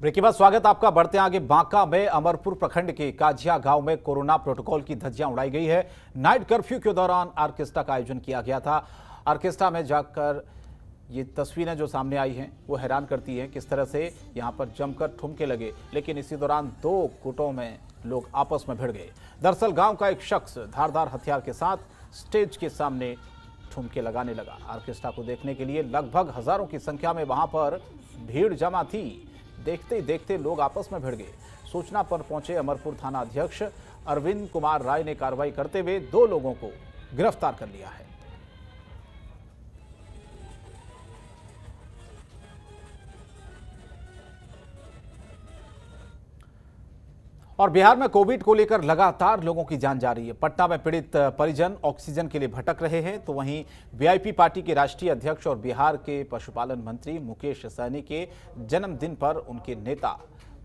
Break के बाद स्वागत आपका। बढ़ते आगे, बांका में अमरपुर प्रखंड के काजिया गांव में कोरोना प्रोटोकॉल की धज्जियां उड़ाई गई है। नाइट कर्फ्यू के दौरान ऑर्केस्ट्रा का आयोजन किया गया था। ऑर्केस्ट्रा में जाकर ये तस्वीरें जो सामने आई हैं वो हैरान करती हैं, किस तरह से यहां पर जमकर ठुमके लगे, लेकिन इसी दौरान दो गुटों में लोग आपस में भिड़ गए। दरअसल गांव का एक शख्स धारदार हथियार के साथ स्टेज के सामने ठुमके लगाने लगा। ऑर्केस्ट्रा को देखने के लिए लगभग हजारों की संख्या में वहां पर भीड़ जमा थी। देखते ही देखते लोग आपस में भिड़ गए। सूचना पर पहुंचे अमरपुर थाना अध्यक्ष अरविंद कुमार राय ने कार्रवाई करते हुए 2 लोगों को गिरफ्तार कर लिया है। और बिहार में कोविड को लेकर लगातार लोगों की जान जा रही है। पटना में पीड़ित परिजन ऑक्सीजन के लिए भटक रहे हैं, तो वहीं वीआईपी पार्टी के राष्ट्रीय अध्यक्ष और बिहार के पशुपालन मंत्री मुकेश सहनी के जन्मदिन पर उनके नेता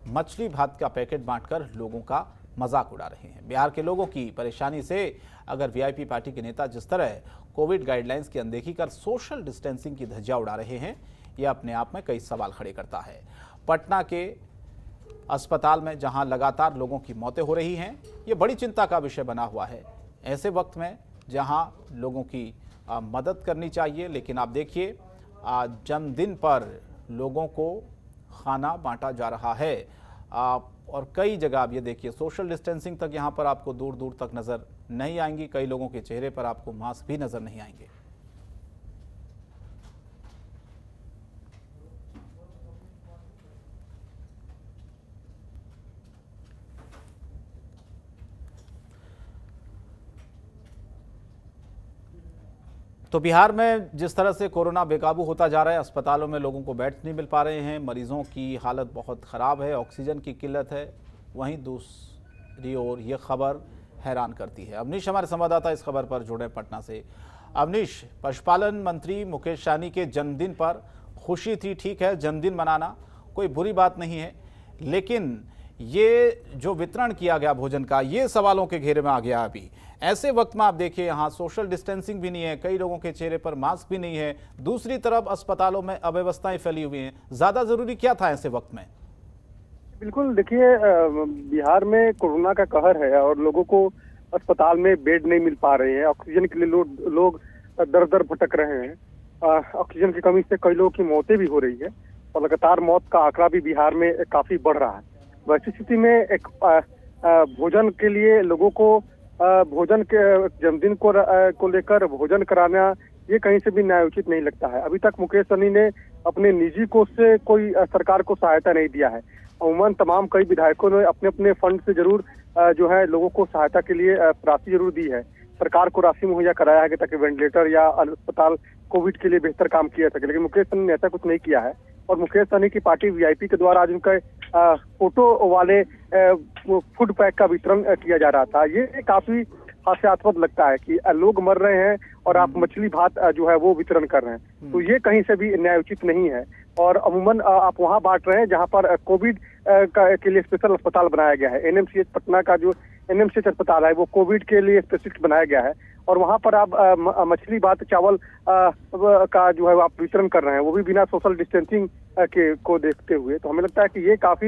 मछली भात का पैकेट बांटकर लोगों का मजाक उड़ा रहे हैं। बिहार के लोगों की परेशानी से अगर वीआईपी पार्टी के नेता जिस तरह कोविड गाइडलाइंस की अनदेखी कर सोशल डिस्टेंसिंग की धज्जियां उड़ा रहे हैं, यह अपने आप में कई सवाल खड़े करता है। पटना के अस्पताल में जहां लगातार लोगों की मौतें हो रही हैं, ये बड़ी चिंता का विषय बना हुआ है। ऐसे वक्त में जहां लोगों की मदद करनी चाहिए, लेकिन आप देखिए जन्मदिन पर लोगों को खाना बांटा जा रहा है। और कई जगह आप ये देखिए सोशल डिस्टेंसिंग तक यहाँ पर आपको दूर दूर तक नज़र नहीं आएंगी। कई लोगों के चेहरे पर आपको मास्क भी नज़र नहीं आएंगे। तो बिहार में जिस तरह से कोरोना बेकाबू होता जा रहा है, अस्पतालों में लोगों को बेड्स नहीं मिल पा रहे हैं, मरीजों की हालत बहुत ख़राब है, ऑक्सीजन की किल्लत है। वहीं दूसरी ओर ये खबर हैरान करती है। अवनीश हमारे संवाददाता इस खबर पर जुड़े पटना से। अवनीश, पशुपालन मंत्री मुकेश सहनी के जन्मदिन पर खुशी थी, ठीक है, जन्मदिन मनाना कोई बुरी बात नहीं है, लेकिन ये जो वितरण किया गया भोजन का, ये सवालों के घेरे में आ गया। अभी ऐसे वक्त में आप देखिए यहाँ सोशल डिस्टेंसिंग भी नहीं है, कई लोगों के चेहरे पर मास्क भी नहीं है, दूसरी तरफ अस्पतालों में अव्यवस्थाएं फैली हुई हैं। ज्यादा जरूरी क्या था ऐसे वक्त में? बिल्कुल, देखिए बिहार में कोरोना का कहर है और लोगों को अस्पताल में बेड नहीं मिल पा रहे हैं। ऑक्सीजन के लिए लोग दर दर भटक रहे हैं। ऑक्सीजन की कमी से कई लोगों की मौतें भी हो रही है और लगातार मौत का आंकड़ा भी बिहार में काफी बढ़ रहा है। वैसी स्थिति में एक भोजन के लिए लोगों को भोजन के जन्मदिन को लेकर भोजन कराना ये कहीं से भी न्यायोचित नहीं लगता है। अभी तक मुकेश सहनी ने अपने निजी कोष से कोई सरकार को सहायता नहीं दिया है। अमूमन तमाम कई विधायकों ने अपने अपने फंड से जरूर जो है लोगों को सहायता के लिए राशि जरूर दी है, सरकार को राशि मुहैया कराया है ताकि वेंटिलेटर या अस्पताल कोविड के लिए बेहतर काम किया सके, लेकिन मुकेश सहनी ने ऐसा कुछ नहीं किया है। और मुकेश सहनी की पार्टी वीआईपी के द्वारा आज उनका फोटो वाले फूड पैक का वितरण किया जा रहा था। ये काफी हास्यास्पद लगता है कि लोग मर रहे हैं और आप मछली भात जो है वो वितरण कर रहे हैं, तो ये कहीं से भी न्यायोचित नहीं है। और अमूमन आप वहां बांट रहे हैं जहां पर कोविड के लिए स्पेशल अस्पताल बनाया गया है। एनएमसीएच पटना का जो एनएमसीएच अस्पताल है वो कोविड के लिए स्पेसिफिक बनाया गया है और वहां पर आप मछली भात चावल का जो है आप वितरण कर रहे हैं, वो भी बिना सोशल डिस्टेंसिंग के को देखते हुए। तो हमें लगता है कि ये काफी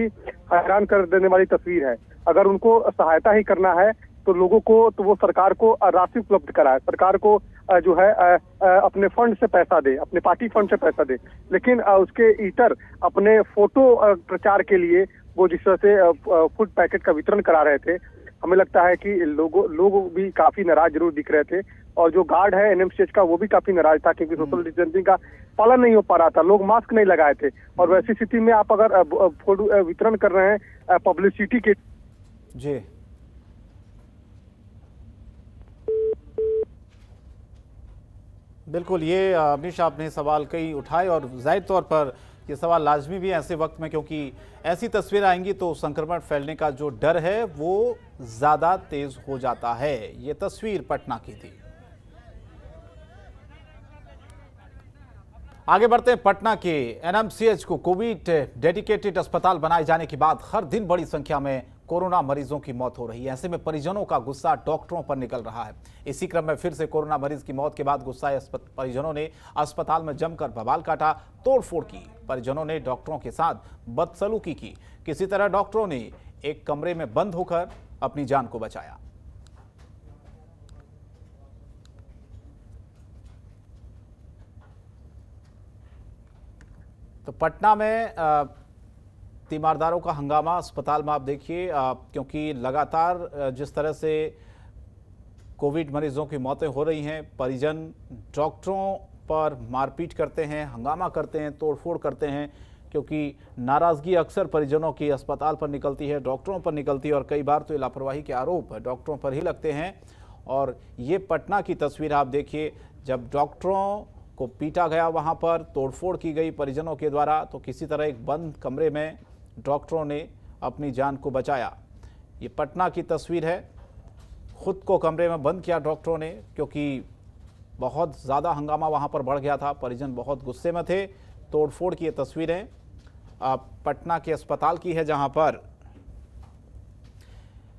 हैरान कर देने वाली तस्वीर है। अगर उनको सहायता ही करना है तो लोगों को, तो वो सरकार को राशि उपलब्ध कराए, सरकार को जो है अपने फंड से पैसा दे, अपने पार्टी फंड से पैसा दे, लेकिन उसके इतर अपने फोटो प्रचार के लिए वो जिस तरह से फूड पैकेट का वितरण करा रहे थे, हमें लगता है कि लोग भी काफी नाराज जरूर दिख रहे थे। और जो गार्ड है एनएमसीएच का वो भी काफी नाराज था क्योंकि सोशल डिस्टेंसिंग का पालन नहीं हो पा रहा था, लोग मास्क नहीं लगाए थे। और वैसी स्थिति में आप अगर फूड वितरण कर रहे हैं पब्लिसिटी के जी, बिल्कुल, ये अवनीश आपने सवाल कई उठाए और जाहिर तौर पर ये सवाल लाजमी भी है ऐसे वक्त में, क्योंकि ऐसी तस्वीर आएंगी तो संक्रमण फैलने का जो डर है वो ज्यादा तेज हो जाता है। ये तस्वीर पटना की थी। आगे बढ़ते हैं। पटना के एनएमसीएच को कोविड डेडिकेटेड अस्पताल बनाए जाने के बाद हर दिन बड़ी संख्या में कोरोना मरीजों की मौत हो रही है। ऐसे में परिजनों का गुस्सा डॉक्टरों पर निकल रहा है। इसी क्रम में फिर से कोरोना मरीज की मौत के बाद गुस्साए परिजनों ने अस्पताल में जमकर बवाल काटा, तोड़फोड़ की। परिजनों ने डॉक्टरों के साथ बदसलूकी की। किसी तरह डॉक्टरों ने एक कमरे में बंद होकर अपनी जान को बचाया। तो पटना में तीमारदारों का हंगामा अस्पताल में आप देखिए, क्योंकि लगातार जिस तरह से कोविड मरीजों की मौतें हो रही हैं, परिजन डॉक्टरों पर मारपीट करते हैं, हंगामा करते हैं, तोड़फोड़ करते हैं, क्योंकि नाराजगी अक्सर परिजनों की अस्पताल पर निकलती है, डॉक्टरों पर निकलती है और कई बार तो लापरवाही के आरोप डॉक्टरों पर ही लगते हैं। और ये पटना की तस्वीर आप देखिए, जब डॉक्टरों को पीटा गया, वहां पर तोड़फोड़ की गई परिजनों के द्वारा, तो किसी तरह एक बंद कमरे में डॉक्टरों ने अपनी जान को बचाया। ये पटना की तस्वीर है। खुद को कमरे में बंद किया डॉक्टरों ने, क्योंकि बहुत ज़्यादा हंगामा वहां पर बढ़ गया था, परिजन बहुत गुस्से में थे। तोड़फोड़ की ये तस्वीरें पटना के अस्पताल की है, जहां पर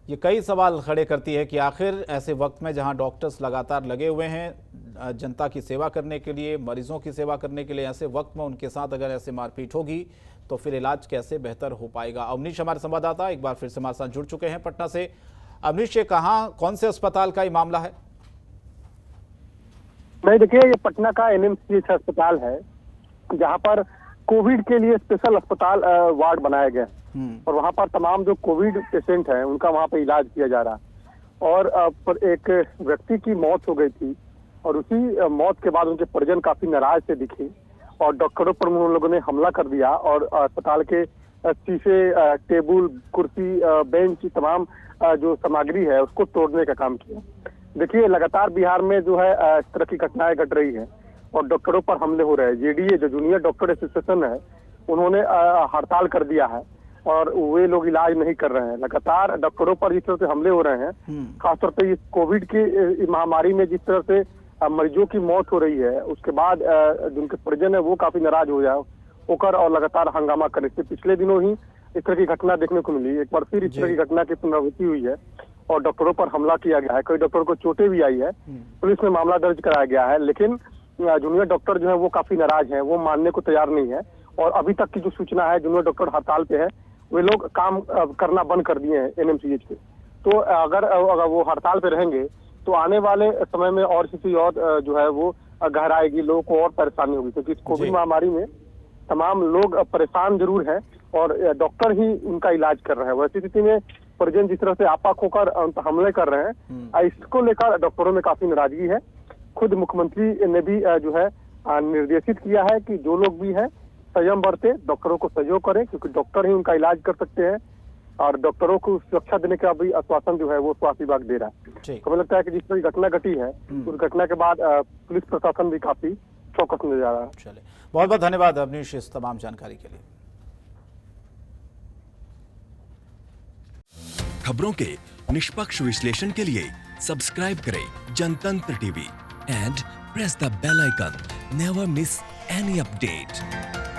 ये कई सवाल खड़े करती है कि आखिर ऐसे वक्त में जहां डॉक्टर्स लगातार लगे हुए हैं जनता की सेवा करने के लिए, मरीजों की सेवा करने के लिए, ऐसे वक्त में उनके साथ अगर ऐसे मारपीट होगी तो फिर इलाज कैसे बेहतर हो पाएगा। अवनीश हमारे संवाददाता एक बार फिर से हमारे साथ जुड़ चुके हैं पटना से। अवनीश, ये कहाँ, कौन से अस्पताल का ये मामला है? नहीं, देखिए, ये पटना का एनएमसीएच अस्पताल है, जहाँ पर कोविड के लिए स्पेशल अस्पताल वार्ड बनाया गया और वहाँ पर तमाम जो कोविड पेशेंट हैं उनका वहाँ पर इलाज किया जा रहा है। और पर एक व्यक्ति की मौत हो गई थी और उसी मौत के बाद उनके परिजन काफी नाराज से दिखे और डॉक्टरों पर उन लोगों ने हमला कर दिया और अस्पताल के शीशे, टेबल, कुर्सी, बेंच, तमाम जो सामग्री है उसको तोड़ने का काम किया। देखिए, लगातार बिहार में जो है इस तरह की घटनाएं घट रही है और डॉक्टरों पर हमले हो रहे हैं। जेडीए, जो जूनियर डॉक्टर एसोसिएशन है, उन्होंने हड़ताल कर दिया है और वे लोग इलाज नहीं कर रहे हैं। लगातार डॉक्टरों पर जिस तरह से हमले हो रहे हैं, खासतौर पे इस कोविड की महामारी में जिस तरह से मरीजों की मौत हो रही है, उसके बाद जिनके परिजन है वो काफी नाराज होकर और लगातार हंगामा करने से पिछले दिनों ही इस तरह की घटना देखने को मिली। एक बार फिर इस तरह की घटना की पुनरावृत्ति हुई है और डॉक्टरों पर हमला किया गया है। कई डॉक्टरों को चोटें भी आई है, पुलिस में मामला दर्ज कराया गया है, लेकिन जूनियर डॉक्टर जो है वो काफी नाराज हैं, वो मानने को तैयार नहीं है। और अभी तक की जो सूचना है, जूनियर डॉक्टर हड़ताल पे है, वे लोग काम करना बंद कर दिए हैं एनएमसीएच पे। तो अगर वो हड़ताल पे रहेंगे तो आने वाले समय में और स्थिति और जो है वो गहराएगी, लोगों को और परेशानी होगी, क्योंकि इस कोविड महामारी में तमाम लोग परेशान जरूर हैं और डॉक्टर ही उनका इलाज कर रहे हैं। वैसी स्थिति में परिजन जिस तरह से आपाक होकर हमले कर रहे हैं, इसको लेकर डॉक्टरों में काफी नाराजगी है। खुद मुख्यमंत्री ने भी जो है निर्देशित किया है कि जो लोग भी हैं संयम बरते, डॉक्टरों को सहयोग करें, क्योंकि डॉक्टर ही उनका इलाज कर सकते हैं और डॉक्टरों को सुरक्षा देने का भी आश्वासन जो है वो स्वास्थ्य विभाग दे रहा है। तो हमें लगता है कि जिस तरह की घटना घटी है, उस घटना के बाद पुलिस प्रशासन भी काफी चौकस नजर आ रहा है। चलिए, बहुत बहुत धन्यवाद अवनीश इस तमाम जानकारी के लिए। खबरों के निष्पक्ष विश्लेषण के लिए सब्सक्राइब करें Jantantra TV and press the bell icon. Never miss any update.